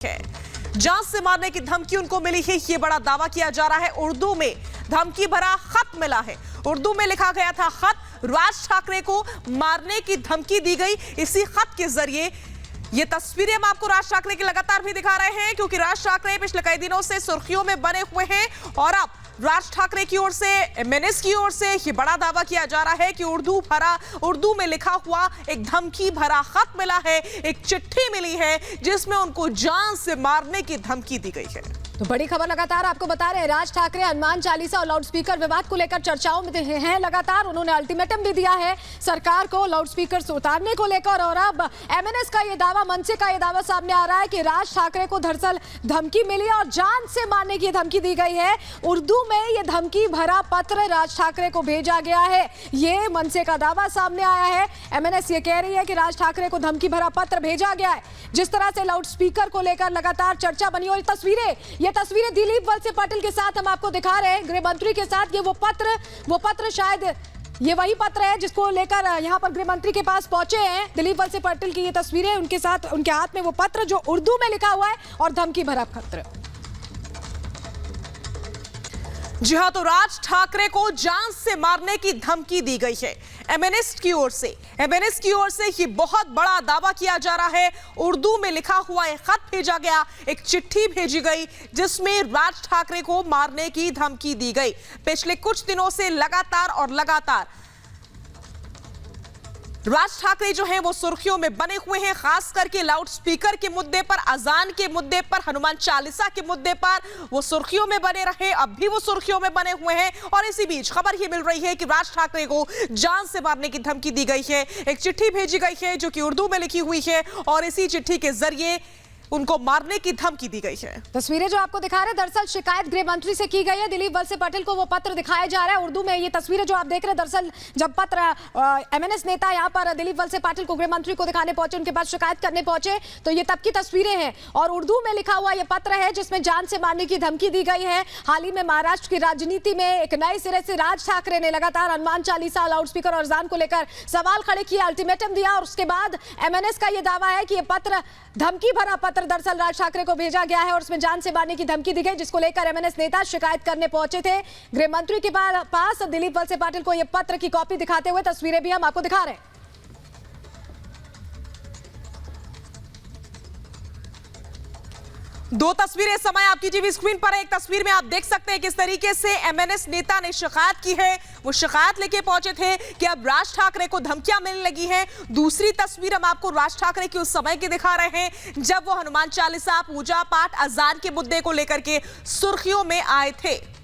है। जान से मारने की धमकी उनको मिली है, ये बड़ा दावा किया जा रहा है। उर्दू में धमकी भरा खत मिला है। उर्दू में लिखा गया था खत, राज ठाकरे को मारने की धमकी दी गई। इसी खत के जरिए ये तस्वीरें हम आपको राज ठाकरे की लगातार भी दिखा रहे हैं, क्योंकि राज ठाकरे पिछले कई दिनों से सुर्खियों में बने हुए हैं। और अब राज ठाकरे की ओर से, एमएनएस की ओर से ये बड़ा दावा किया जा रहा है कि उर्दू में लिखा हुआ एक धमकी भरा खत मिला है, एक चिट्ठी मिली है जिसमें उनको जान से मारने की धमकी दी गई है। तो बड़ी खबर लगातार आपको बता रहे हैं। राज ठाकरे हनुमान चालीसा और लाउडस्पीकर विवाद को लेकर चर्चाओं में हैं लगातार। उन्होंने अल्टीमेटम भी दिया है सरकार को लाउडस्पीकर से उतारने को लेकर। और अब एमएनएस का ये दावा, मनसे का ये दावा सामने आ रहा है कि राज ठाकरे को दरअसल धमकी मिली और जान से मारने की धमकी दी गई है। उर्दू में ये धमकी भरा पत्र राज ठाकरे को भेजा गया है, ये मनसे का दावा सामने आया है। एमएनएस ये कह रही है कि राज ठाकरे को धमकी भरा पत्र भेजा गया है। जिस तरह से लाउडस्पीकर को लेकर लगातार चर्चा बनी, और ये तस्वीरें दिलीप वलसे पाटिल के साथ हम आपको दिखा रहे हैं, गृह मंत्री के साथ। ये वो पत्र शायद ये वही पत्र है जिसको लेकर यहाँ पर गृह मंत्री के पास पहुंचे हैं दिलीप वलसे पाटिल की। ये तस्वीरें उनके साथ, उनके हाथ में वो पत्र जो उर्दू में लिखा हुआ है और धमकी भरा पत्र। जी हां, तो राज ठाकरे को जान से मारने की धमकी दी गई है एमएनएस की ओर से। ये बहुत बड़ा दावा किया जा रहा है। उर्दू में लिखा हुआ एक खत भेजा गया, एक चिट्ठी भेजी गई जिसमें राज ठाकरे को मारने की धमकी दी गई। पिछले कुछ दिनों से लगातार राज ठाकरे जो हैं वो सुर्खियों में बने हुए हैं, खास करके लाउडस्पीकर के मुद्दे पर, अजान के मुद्दे पर, हनुमान चालीसा के मुद्दे पर वो सुर्खियों में बने रहे। अब भी वो सुर्खियों में बने हुए हैं। और इसी बीच खबर ये मिल रही है कि राज ठाकरे को जान से मारने की धमकी दी गई है। एक चिट्ठी भेजी गई है जो कि उर्दू में लिखी हुई है और इसी चिट्ठी के जरिए उनको मारने की धमकी दी गई है। तस्वीरें जो आपको दिखा रहे हैं, दरअसल शिकायत गृह मंत्री से की गई है। दिलीप वलसे पाटिल को वो पत्र दिखाया जा रहा है उर्दू में। ये तस्वीरें जो आप देख रहे हैं, दरअसल जब पत्र एमएनएस नेता यहाँ पर दिलीप वलसे पाटिल को गृह मंत्री को दिखाने पहुंचे, उनके पास शिकायत करने पहुंचे, तो ये तब की तस्वीरें हैं। और उर्दू में लिखा हुआ ये पत्र है जिसमें जान से मारने की धमकी दी गई है। हाल ही में महाराष्ट्र की राजनीति में एक नए सिरे से राज ठाकरे ने लगातार हनुमान चालीसा, लाउडस्पीकर और अजान को लेकर सवाल खड़े किए, अल्टीमेटम दिया। और उसके बाद एमएनएस का ये दावा है कि ये पत्र, धमकी भरा पत्र दरअसल राज ठाकरे को भेजा गया है और उसमें जान से मारने की धमकी दी गई, जिसको लेकर एमएनएस नेता शिकायत करने पहुंचे थे गृह मंत्री के पास। दिलीप वलसे पाटिल को यह पत्र की कॉपी दिखाते हुए तस्वीरें भी हम आपको दिखा रहे हैं। दो तस्वीरें समय आपकी टीवी स्क्रीन पर है। एक तस्वीर में आप देख सकते हैं किस तरीके से एमएनएस नेता ने शिकायत की है। वो शिकायत लेके पहुंचे थे कि अब राज ठाकरे को धमकियां मिलने लगी हैं। दूसरी तस्वीर हम आपको राज ठाकरे की उस समय की दिखा रहे हैं जब वो हनुमान चालीसा, पूजा पाठ, अजान के मुद्दे को लेकर के सुर्खियों में आए थे।